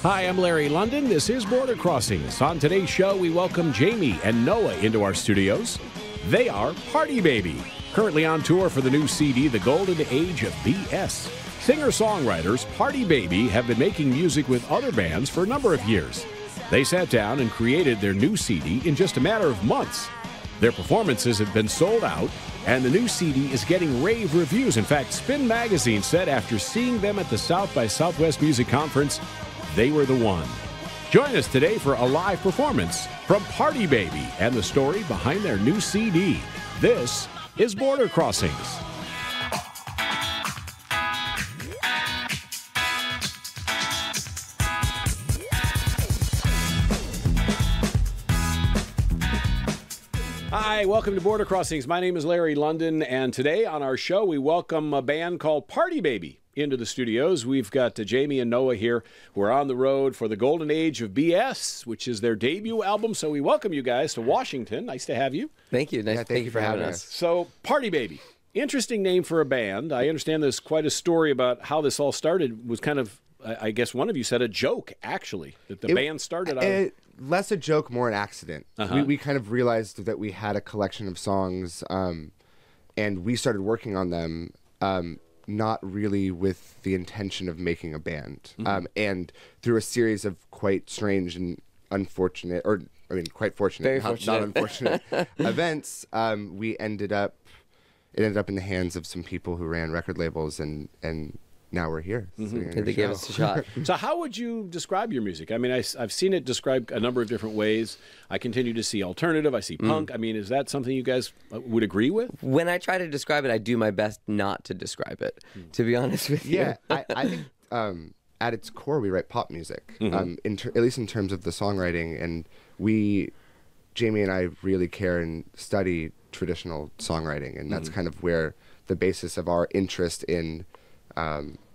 Hi, I'm Larry London. This is Border Crossings. On today's show, we welcome Jamie and Noah into our studios. They are Partybaby, currently on tour for the new CD, The Golden Age of BS. Singer-songwriters Partybaby have been making music with other bands for a number of years. They sat down and created their new CD in just a matter of months. Their performances have been sold out, and the new CD is getting rave reviews. In fact, Spin Magazine said after seeing them at the South by Southwest Music Conference, they were the one. Join us today for a live performance from Partybaby and the story behind their new CD. This is Border Crossings. Hi, welcome to Border Crossings. My name is Larry London, and today on our show we welcome a band called Partybaby into the studios. We've got Jamie and Noah here. We're on the road for the Golden Age of BS, which is their debut album. So we welcome you guys to Washington. Nice to have you. Thank you. Thank you for having us. So Partybaby, interesting name for a band. I understand there's quite a story about how this all started. It was kind of, I guess one of you said, a joke, actually, that the band started out. Less a joke, more an accident. We kind of realized that we had a collection of songs, and we started working on them, not really with the intention of making a band. And through a series of quite strange and unfortunate, or I mean, quite fortunate, not unfortunate events, it ended up in the hands of some people who ran record labels, and now we're here. They gave us a shot. So how would you describe your music? I mean, I've seen it described a number of different ways. I continue to see alternative. I see punk. I mean, is that something you guys would agree with? When I try to describe it, I do my best not to describe it, to be honest with you. Yeah, I think at its core, we write pop music, at least in terms of the songwriting. And Jamie and I really care and study traditional songwriting. And that's kind of where the basis of our interest in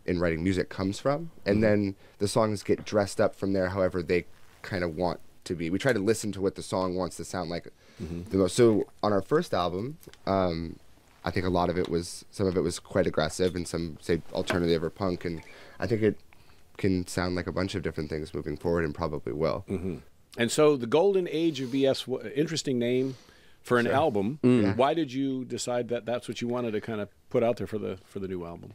writing music comes from, and then the songs get dressed up from there however they kind of want to be. We try to listen to what the song wants to sound like the most. So on our first album, I think some of it was quite aggressive, and some say alternative or punk, and I think it can sound like a bunch of different things moving forward, and probably will. And so the Golden Age of BS, interesting name for an album. Why did you decide that that's what you wanted to kind of put out there for the new album?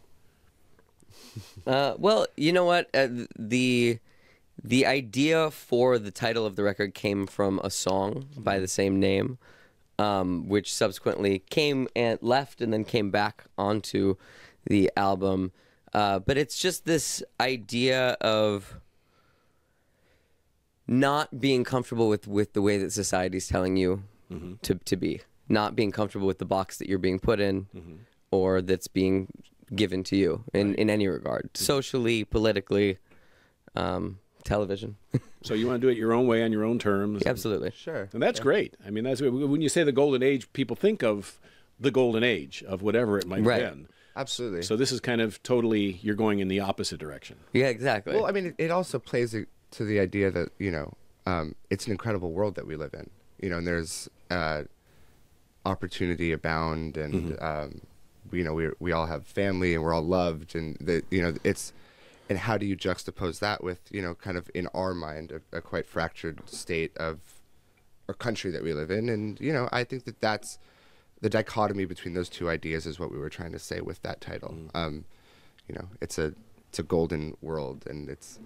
Well, you know what? The idea for the title of the record came from a song by the same name, which subsequently came and left and then came back onto the album. But it's just this idea of not being comfortable with the way that society's telling you to be. Not being comfortable with the box that you're being put in or that's being given to you in any regard, socially, politically, television. So you want to do it your own way on your own terms. Absolutely. Sure. And that's great. I mean, that's when you say the Golden Age, people think of the Golden Age of whatever it might have been. Absolutely. So this is kind of totally, you're going in the opposite direction. Yeah, exactly. Well, I mean, it also plays to the idea that, it's an incredible world that we live in, and there's opportunity abound, and we all have family, and we're all loved, and and how do you juxtapose that with kind of in our mind a quite fractured state of our country that we live in, and I think that's the dichotomy between those two ideas is what we were trying to say with that title. It's a golden world, and there's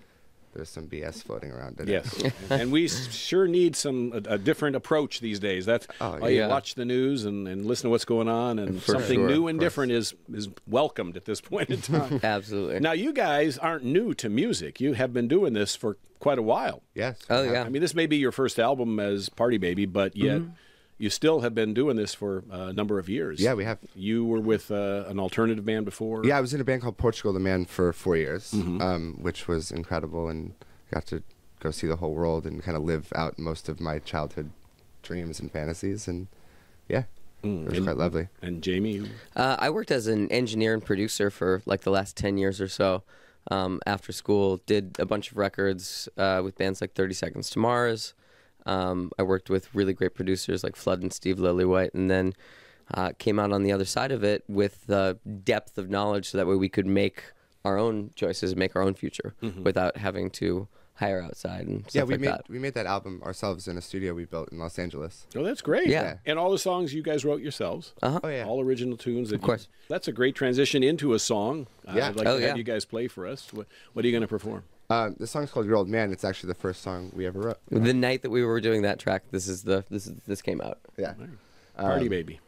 some BS floating around in it. Yes, and we sure need a different approach these days. That's why you watch the news and listen to what's going on, and something new and different is welcomed at this point in time. Absolutely. Now, you guys aren't new to music. You have been doing this for quite a while. Yes. Oh, yeah. I mean, this may be your first album as Partybaby, but yet you still have been doing this for a number of years. Yeah, we have. You were with an alternative band before? Yeah, I was in a band called Portugal the Man for 4 years, which was incredible, and got to go see the whole world and kind of live out most of my childhood dreams and fantasies, and it was quite lovely. And Jamie? I worked as an engineer and producer for like the last 10 years or so. After school, did a bunch of records with bands like 30 Seconds to Mars. I worked with really great producers like Flood and Steve Lillywhite, and then came out on the other side of it with the depth of knowledge so that way we could make our own choices, make our own future without having to hire outside and Yeah, stuff like that. we made that album ourselves in a studio we built in Los Angeles. Oh, that's great. Yeah. And all the songs you guys wrote yourselves. Uh-huh. Oh yeah. All original tunes. Of course. That's a great transition into a song. Yeah. I'd like Oh, to have yeah. you guys play for us. What are you going to perform? The song's called Your Old Man. It's actually the first song we ever wrote. The night that we were doing that track, this came out. Yeah. Party Baby.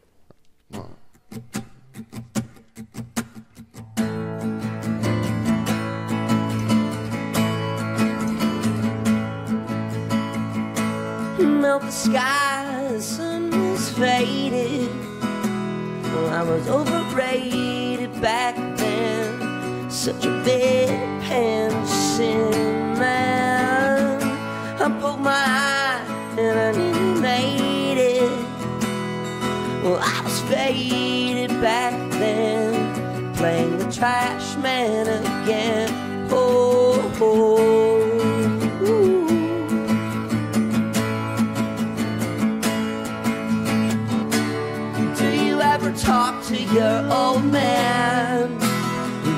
Melt the sky, the sun was faded. Well, I was overrated back then. Such a big pension man. I poked my eye and I nearly made it. Well, I was faded back then, playing the trash man again. Oh, oh. Ooh. Talk to your old man.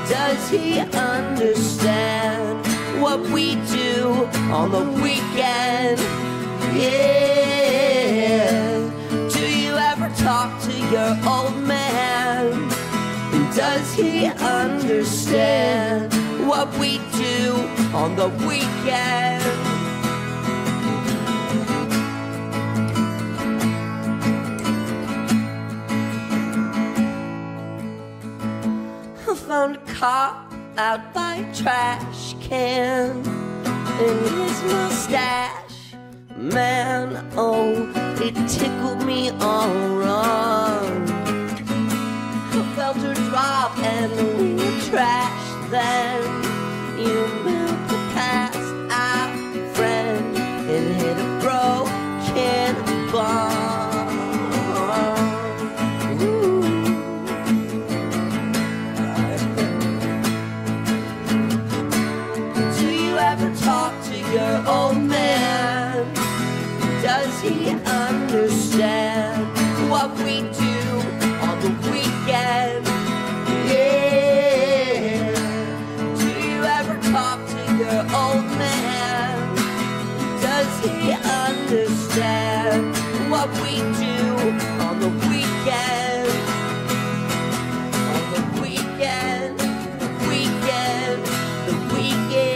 Does he understand what we do on the weekend? Yeah. Do you ever talk to your old man? Does he understand what we do on the weekend? Found a cop out by a trash can, and his mustache, man, oh, it tickled me all wrong. I felt her drop and we were trashed then. You moved the past our friend and hit a broken bond. Talk to your old man. Does he understand what we do on the weekend? Yeah. Do you ever talk to your old man? Does he understand what we do on the weekend? On the weekend, the weekend, the weekend.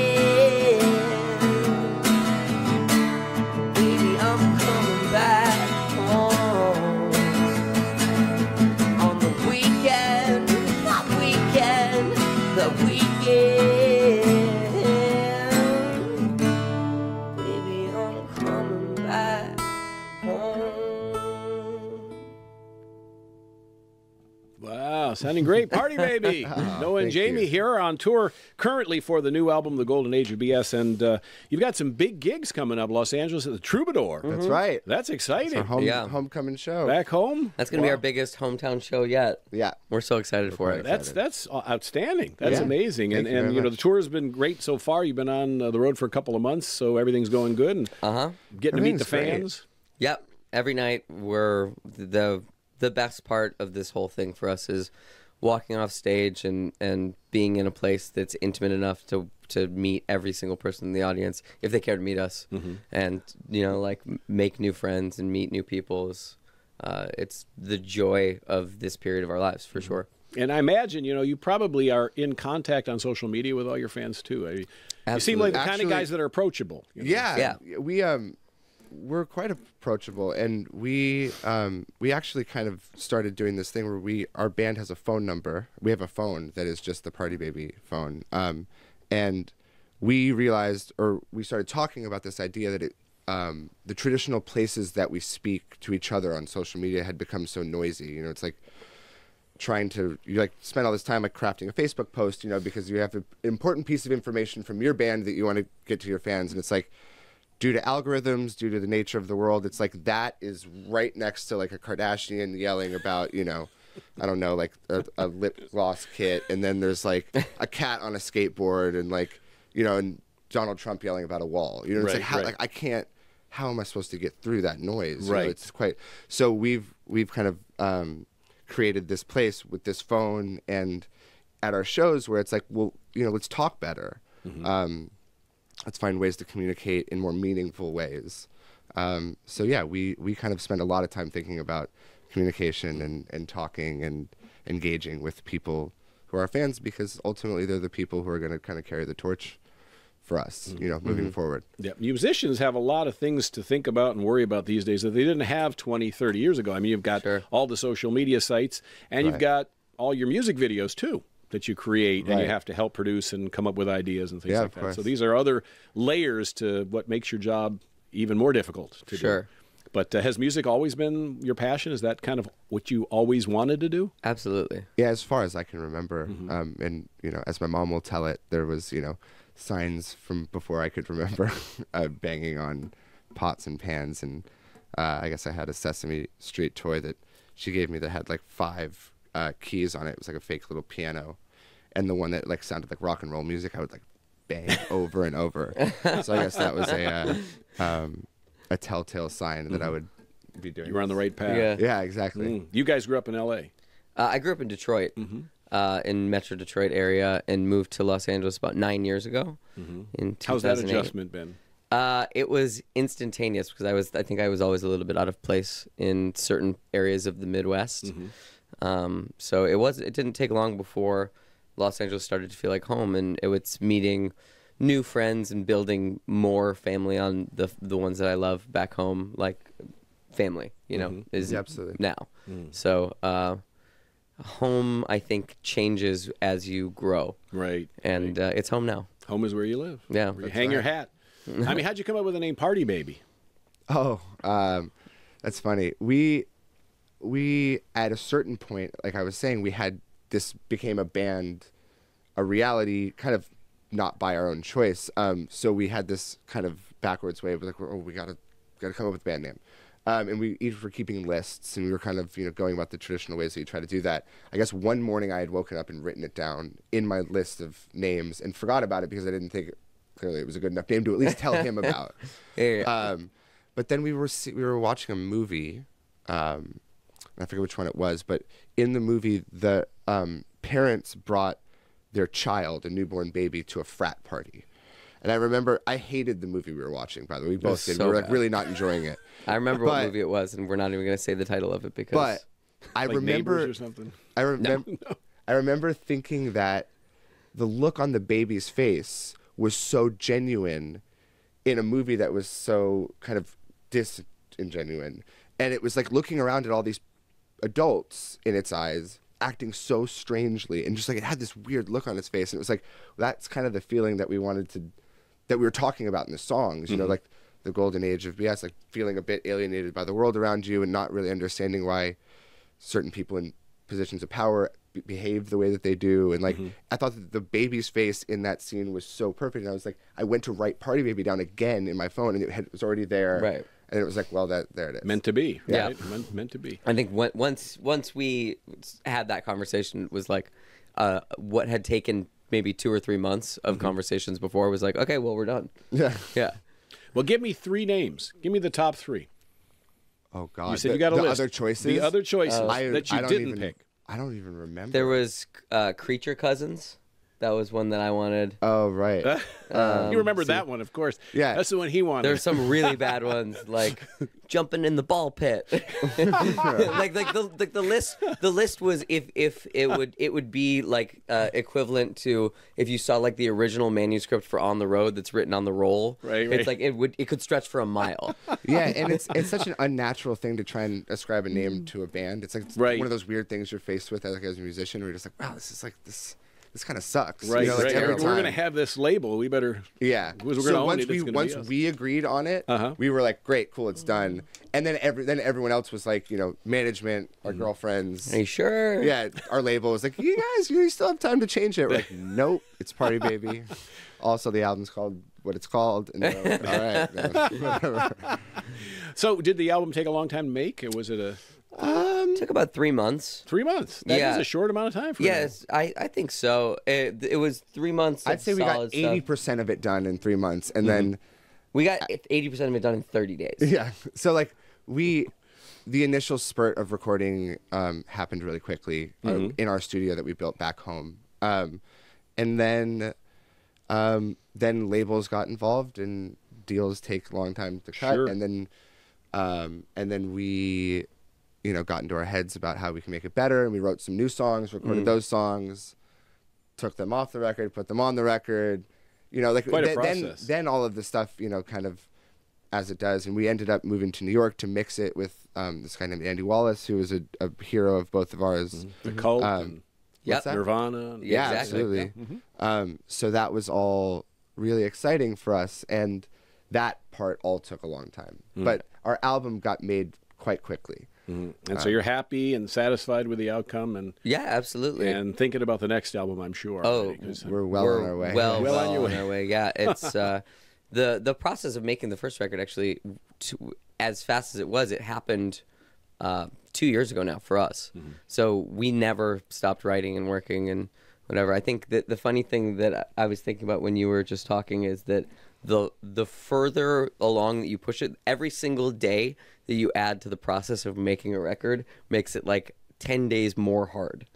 Wow, sounding great. Party Baby. Noah and thank Jamie you. here on tour currently for the new album, The Golden Age of BS. And you've got some big gigs coming up, Los Angeles at the Troubadour. That's right. That's exciting. Our Yeah. homecoming show. Back home? That's going to be Wow. our biggest hometown show yet. Yeah. We're so excited for it. That's outstanding. That's Yeah. amazing. Thank you And very you know, much. the tour has been great so far. You've been on the road for a couple of months, so everything's going good. And getting to meet the Everything's great. fans. Yep. Every night we're the best part of this whole thing for us is walking off stage and being in a place that's intimate enough to meet every single person in the audience if they care to meet us, and like make new friends and meet new people. It's the joy of this period of our lives for sure. And I imagine, you probably are in contact on social media with all your fans too. You seem like the kind of Actually- guys that are approachable. Yeah. We're quite approachable, and we actually kind of started doing this thing where our band has a phone number. We have a phone that is just the Party Baby phone, and we realized, or we started talking about this idea that the traditional places that we speak to each other on social media had become so noisy. It's like you spend all this time crafting a Facebook post, because you have an important piece of information from your band that you want to get to your fans, and it's like, due to algorithms, due to the nature of the world, it's like that is right next to like a Kardashian yelling about, I don't know, like a lip gloss kit, and then there's like a cat on a skateboard, and and Donald Trump yelling about a wall. It's Right, like how right. I can't. How am I supposed to get through that noise? Right. It's quite. So we've kind of created this place with this phone, and at our shows where it's like, well, let's talk better. let's find ways to communicate in more meaningful ways. So yeah, we kind of spend a lot of time thinking about communication and talking and engaging with people who are fans, because ultimately they're the people who are going to kind of carry the torch for us, you know, moving forward. Yeah, musicians have a lot of things to think about and worry about these days that they didn't have 20, 30 years ago. I mean, you've got all the social media sites, and you've got all your music videos, too, that you create, and you have to help produce and come up with ideas and things like that. Course. So these are other layers to what makes your job even more difficult to do. But has music always been your passion? Is that kind of what you always wanted to do? Absolutely. Yeah, as far as I can remember. And, you know, as my mom will tell it, there was, you know, signs from before I could remember banging on pots and pans. And I guess I had a Sesame Street toy that she gave me that had like 5 keys on it. It was like a fake little piano. And the one that like sounded like rock and roll music, I would like bang over and over. So I guess that was a telltale sign that I would be doing. You were on the right path. Yeah, exactly. You guys grew up in L.A. I grew up in Detroit, in Metro Detroit area, and moved to Los Angeles about 9 years ago. In 2008. How's that adjustment been? It was instantaneous, because I think I was always a little bit out of place in certain areas of the Midwest. So it didn't take long before Los Angeles started to feel like home, and it was meeting new friends and building more family on the ones that I love back home, like family, you know, is absolutely now. So home, I think, changes as you grow. Right. And it's home now. Home is where you live. Yeah. Where you hang your hat. I mean, how'd you come up with the name Partybaby? Oh, that's funny. We at a certain point, like I was saying, this became a band, a reality, kind of not by our own choice. So we had this kind of backwards way of like, oh, we gotta come up with a band name. And we each were keeping lists, and we were kind of, you know, going about the traditional ways that you try to do that. I guess one morning I had woken up and written it down in my list of names and forgot about it because I didn't think clearly it was a good enough name to at least tell him about. But then we were watching a movie. I forget which one it was, but in the movie, the parents brought their child, a newborn baby, to a frat party. And I remember, I hated the movie we were watching, by the way. We both did. So we were like bad. Really not enjoying it. I remember what movie it was, and we're not even going to say the title of it because. But I Like remember. Neighbors or something? I remember thinking that the look on the baby's face was so genuine in a movie that was so kind of disingenuine. And it was like looking around at all these adults in its eyes acting so strangely, and just like it had this weird look on its face, and it was like that's kind of the feeling that we were talking about in the songs, you know, like the golden age of BS, like feeling a bit alienated by the world around you and not really understanding why certain people in positions of power behave the way that they do. And like I thought that the baby's face in that scene was so perfect, and I was like, I went to write Partybaby down again in my phone, and it was already there. Right. And it was like, well, there it is. Meant to be. Yeah. Right? Meant to be. I think once we had that conversation, it was like what had taken maybe 2 or 3 months of conversations before was like, okay, well, we're done. Yeah. Yeah. Well, give me 3 names. Give me the top 3. Oh God. You said you got a list. Other choices. The other choices that you didn't pick. I don't even remember. There was Creature Cousins. That was one that I wanted. Oh right. You remember that one, of course. Yeah. That's the one he wanted. There's some really bad ones, like jumping in the ball pit. like the list was if it would be like equivalent to if you saw like the original manuscript for On the Road that's written on the roll. Right. It's like it could stretch for a mile. Yeah, and it's such an unnatural thing to try and ascribe a name to a band. It's like one of those weird things you're faced with as a musician, where you're just like, wow, this is like this. This kind of sucks. Right, you know, like right. every We're going to time. have this label. We better. Yeah. We're So gonna own once it, it's gonna be once us. we agreed on it, we were like, great, cool, it's done. And then everyone else was like, you know, management, our girlfriends. Are you sure? Yeah, our label was like, you guys, you still have time to change it. We're like, nope, it's Partybaby. Also, the album's called what it's called. And all right, whatever. So, did the album take a long time to make, or was it a? It took about 3 months. 3 months. That is a short amount of time for Yes, I think so. It was 3 months. I'd say we got 80% of it done in 3 months, and then we got 80% of it done in 30 days. Yeah. So like the initial spurt of recording happened really quickly in our studio that we built back home, and then Then labels got involved, and deals take a long time to cut. Sure. And then we, got into our heads about how we can make it better, and we wrote some new songs, recorded those songs, took them off the record, put them on the record. Quite a process. Then all of the stuff, kind of as it does, and we ended up moving to New York to mix it with this guy named Andy Wallace, who was a hero of both of ours. The Cult, and What's that? Nirvana. Yeah, exactly. absolutely. So that was all really exciting for us, and that part all took a long time. But our album got made quite quickly. And so you're happy and satisfied with the outcome, and Yeah, absolutely. and thinking about the next album, I'm sure. Oh, already, 'cause We're well on our way. Well on your on way. our way. Yeah, it's the process of making the first record actually, as fast as it was, it happened 2 years ago now for us. So we never stopped writing and working and whatever. I think that the funny thing that I was thinking about when you were just talking is that the further along that you push it, every single day that you add to the process of making a record makes it like 10 days more hard.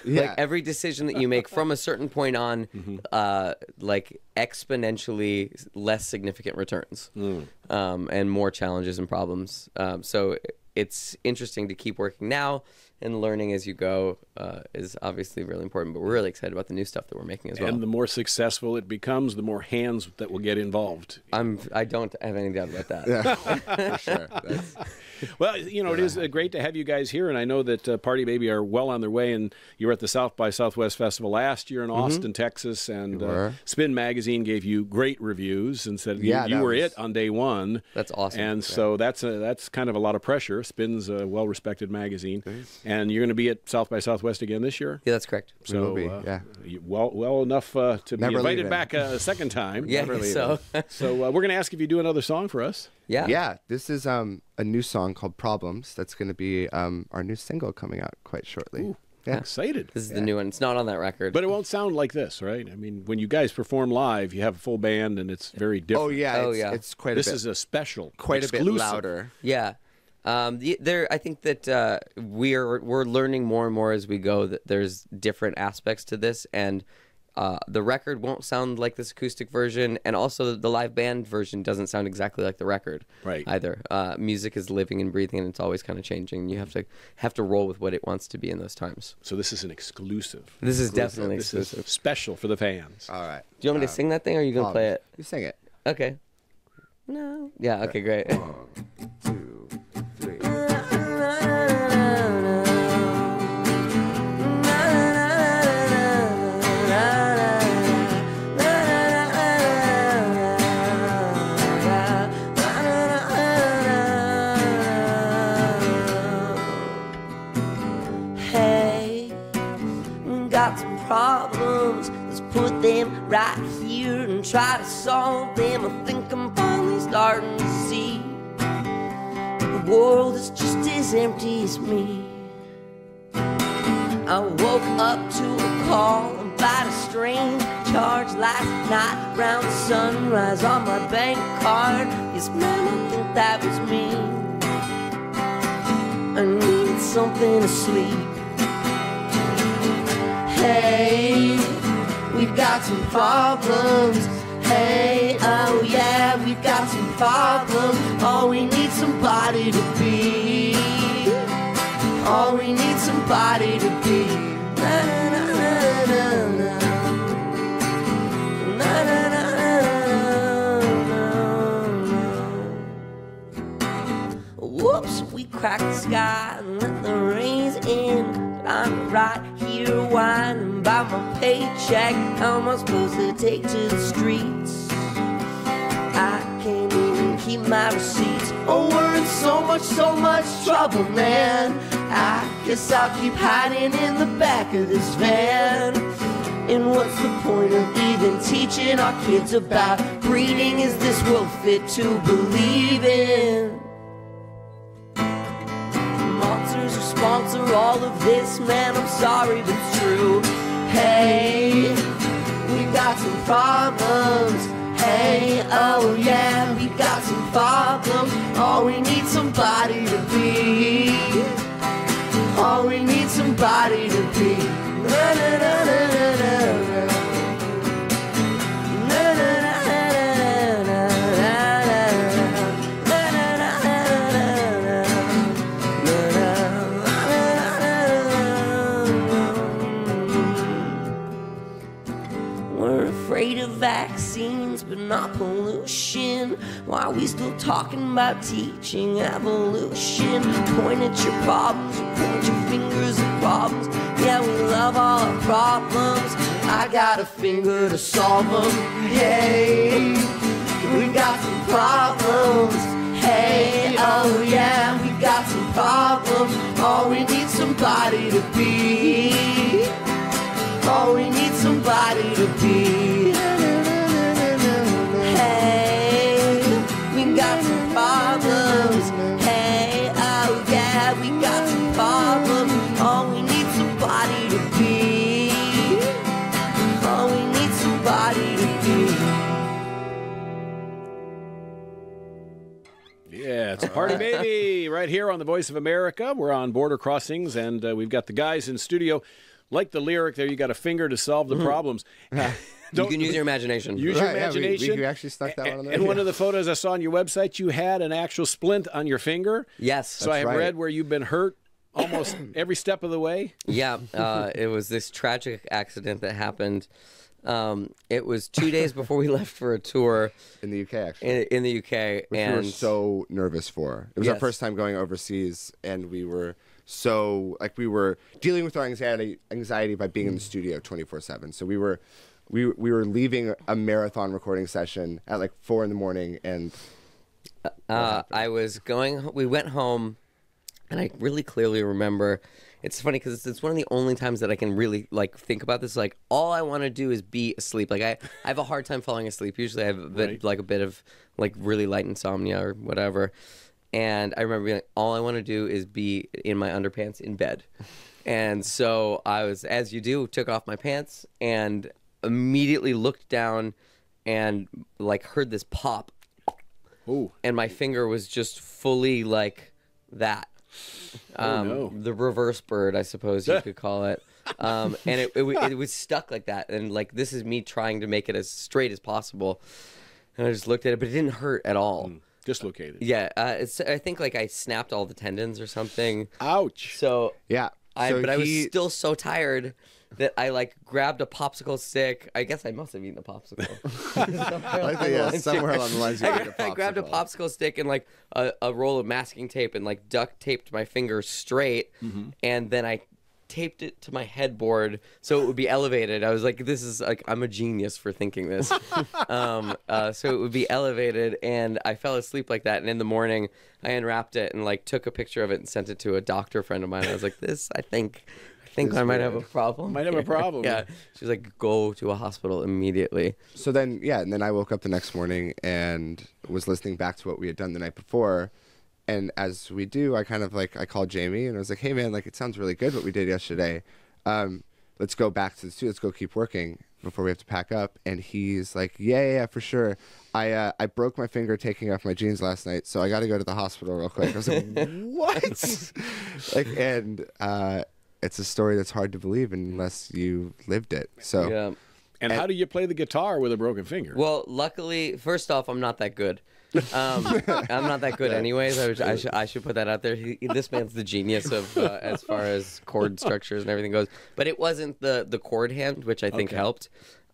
Yeah. Like every decision that you make from a certain point on, like exponentially less significant returns, and more challenges and problems. So it's interesting to keep working now, and learning as you go is obviously really important. But we're really excited about the new stuff that we're making as well. And the more successful it becomes, the more hands that will get involved. I don't have any doubt about that. For sure. Well, it is great to have you guys here, and I know that Party Baby are well on their way, and you were at the South by Southwest Festival last year in Austin, Texas, and Spin Magazine gave you great reviews and said you were it on day one. That's awesome. And so that's kind of a lot of pressure. Spin's a well-respected magazine, and you're going to be at South by Southwest again this year? Yeah, that's correct. So, well enough to be Never invited leaving. back a second time. Yeah, so So we're going to ask if you do another song for us. yeah. This is a new song called Problems. That's going to be our new single coming out quite shortly. Ooh, Yeah. excited. This is the new one. It's not on that record. But it won't sound like this, right? I mean, when you guys perform live, you have a full band, and it's very different. Oh yeah, Oh, it's, yeah. it's quite This a bit, is a special, quite a bit exclusive. louder. Yeah. I think that we're learning more and more as we go that there's different aspects to this, and the record won't sound like this acoustic version, and also the live band version doesn't sound exactly like the record Right. either. Music is living and breathing, and it's always kind of changing. And you have to roll with what it wants to be in those times. So this is an exclusive. This is definitely This exclusive. is special for the fans. All right. Do you want me to sing that thing, or are you gonna play it? You sing it. Okay. No. Yeah. Okay. Great. 2, 3. Hey, got some problems. Let's put them right here and try to solve them. I think I'm finally starting to see the world is just as empty as me. I woke up to a call about a strange charge last night around sunrise on my bank card. Yes, ma'am, I think that was me. I needed something to sleep. Hey, we've got some problems. Hey, oh yeah, we've got some problems. Oh, we need somebody to be. Oh, we need somebody to be. Na, na, na, na, na, na. Na, na, na, na, na. Whoops, we cracked the sky and let the rains in. But I'm right here whining about my paycheck. How am I supposed to take to the streets? I can't even keep my receipts. Oh, we're in so much trouble, man. I guess I'll keep hiding in the back of this van. And what's the point of even teaching our kids about breeding? Is this world fit to believe in? Monsters who sponsor all of this, man, I'm sorry, but it's true. Hey, we got some problems. Hey, oh yeah, we got some problems. Oh, we need somebody to be. Oh, we need somebody to be. Na, na, na, na, na, na. but not pollution. Why are we still talking about teaching evolution? Point at your problems, point your fingers at problems. Yeah, we love all our problems. I got a finger to solve them. Hey, we got some problems. Hey, oh yeah, we got some problems. Oh, we need somebody to be. Oh, we need somebody to be. Hey, we got some problems. Hey, oh yeah, we got some problems. Oh, we need somebody to be. Oh, we need somebody to be. Yeah, it's Party Baby right here on the Voice of America. We're on Border Crossings, and we've got the guys in studio. Like the lyric there, you got a finger to solve the problems. You can use your imagination. Use your imagination. We actually stuck that one on there. And one of the photos I saw on your website, you had an actual splint on your finger. Yes. So I have read where you've been hurt almost every step of the way. Yeah, it was this tragic accident that happened. It was 2 days before we left for a tour in the UK, actually. In the UK, which and we were so nervous for. It was our first time going overseas, and we were so we were dealing with our anxiety by being in the studio 24/7. So we were leaving a marathon recording session at like 4 a.m, and we went home, and I really clearly remember. It's funny because it's one of the only times that I can really think about this. Like, all I want to do is be asleep. Like, I have a hard time falling asleep. Usually I have a bit of really light insomnia or whatever. And I remember being like, all I want to do is be in my underpants in bed. And so I was, as you do, took off my pants and immediately looked down and heard this pop. Ooh. And my finger was just fully like that. No. The reverse bird, I suppose you could call it. And it was stuck like that. And this is me trying to make it as straight as possible. And I just looked at it, but it didn't hurt at all. Dislocated. Yeah, I think I snapped all the tendons or something. Ouch. So yeah. I was still so tired that I grabbed a popsicle stick. I guess I must have eaten a popsicle. Somewhere along the lines you ate a popsicle. I grabbed a popsicle stick and a roll of masking tape and duct taped my finger straight, and then I taped it to my headboard so it would be elevated. I was like, this is I'm a genius for thinking this. So it would be elevated, and I fell asleep like that. And in the morning, I unwrapped it and took a picture of it and sent it to a doctor friend of mine. I was like, I think I might have a problem. Might have a problem. Yeah. She was like, go to a hospital immediately. So then, and then I woke up the next morning and was listening back to what we had done the night before. And as we do, I kind of I called Jamie and I was like, hey man, it sounds really good what we did yesterday. Let's go back to the studio. Let's go keep working before we have to pack up. And he's like, yeah, for sure. I broke my finger taking off my jeans last night, so I got to go to the hospital real quick. I was like, what? It's a story that's hard to believe unless you lived it. So yeah. And how do you play the guitar with a broken finger? Well, luckily, first off, I'm not that good. I'm not that good anyways. I should put that out there. This man's the genius of as far as chord structures and everything goes. But it wasn't the chord hand, which I think helped.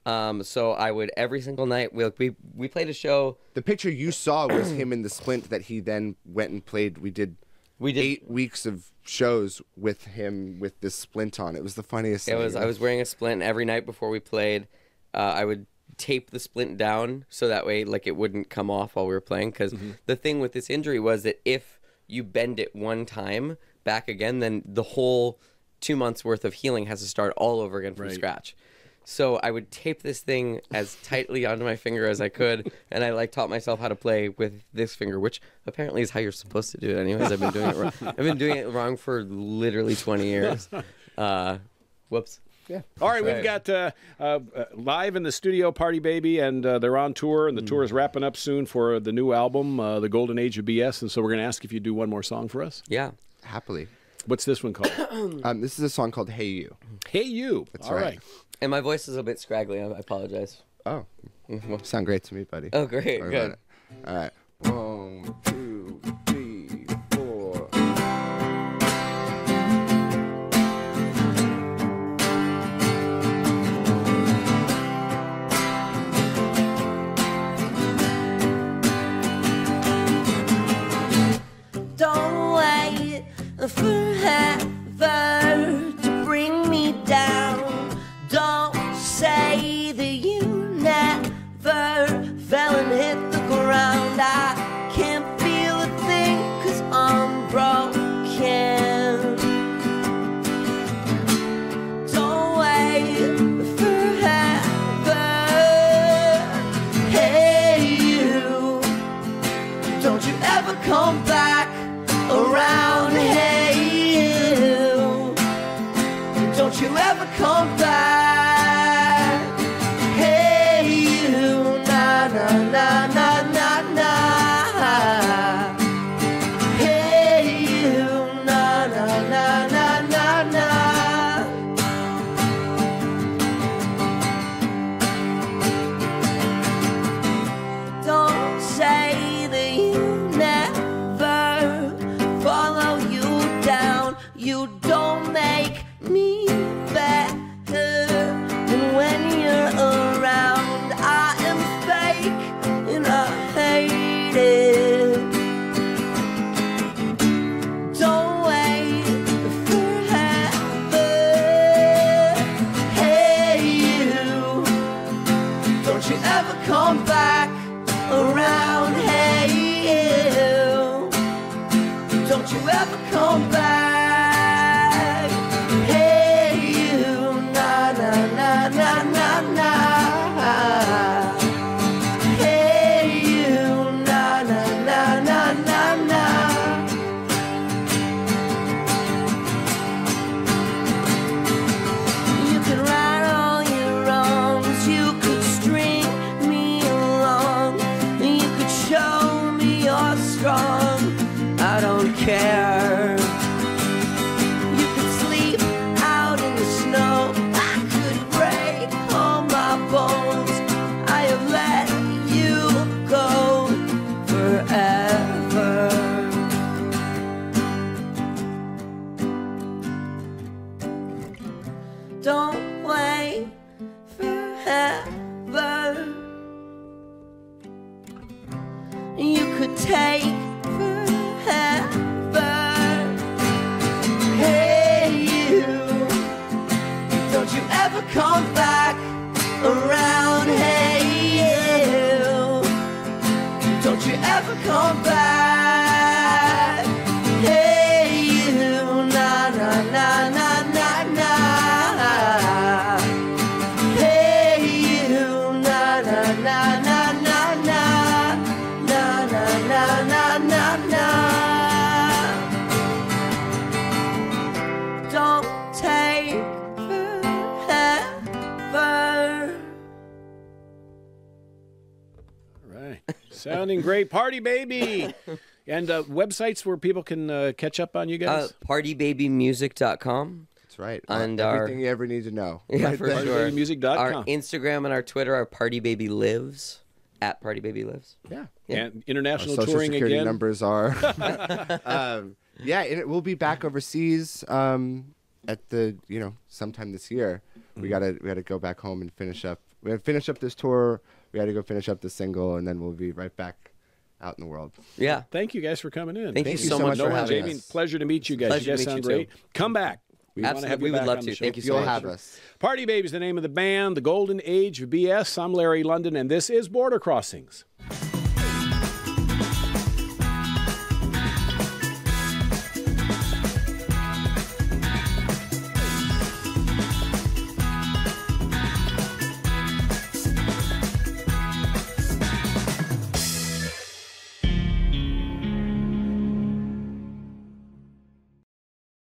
So I would every single night we played a show. The picture you saw was him in the splint that he then went and played. We did 8 weeks of shows with him with this splint on. It was the funniest thing. I was wearing a splint every night before we played. I would tape the splint down so that way it wouldn't come off while we were playing, because the thing with this injury was that if you bend it one time back again, then the whole 2 months worth of healing has to start all over again from scratch. So I would tape this thing as tightly onto my finger as I could, and I taught myself how to play with this finger, which apparently is how you're supposed to do it anyways. I've been doing it wrong. I've been doing it wrong for literally 20 years. Whoops. Yeah. All right, we've got live in the studio, Party Baby, and they're on tour, and the tour is wrapping up soon for the new album, The Golden Age of BS, and so we're going to ask if you do one more song for us. Yeah. Happily. What's this one called? This is a song called Hey You. Hey You. That's all right. And my voice is a bit scraggly. I apologize. Oh. Sound great to me, buddy. Oh, great. Good. All right. 1, 2, 3, 4. don't you ever come back. Hey, you, na na na na na na. Hey, you, na na na na na na. You can right all your wrongs. You could string me along. You could show me you're strong. I don't care. You could sleep out in the snow. I could break all my bones. I have let you go forever. Don't wait forever. You could take forever. Hey, you, don't you ever come back around. Hey, you, don't you ever come back. Hey, you, na na na na na na. Hey, you, na na na na na na. Na na na na na na. Don't take forever. All right. Sounding great. Party Baby. And websites where people can catch up on you guys? Partybabymusic.com. That's right. And everything you ever need to know. Yeah, Right for there. sure. Partybabymusic.com. Our Instagram and our Twitter are PartyBabyLives, at PartyBabyLives. Yeah. And Our international social touring security again. numbers are. Yeah, and we'll be back overseas at the sometime this year. We gotta go back home and finish up. We gotta finish up this tour. We gotta go finish up the single, and then we'll be right back out in the world. Yeah. Thank you guys for coming in. Thank you so much for Noah and having Jamie, us. pleasure to meet you guys. Pleasure You to guys meet sound you, great. too. Come back. We wanna Absolutely. have you We would back love on the to. show. Thank you so You'll much. have us. Party Baby is the name of the band, The Golden Age of BS. I'm Larry London, and this is Border Crossings.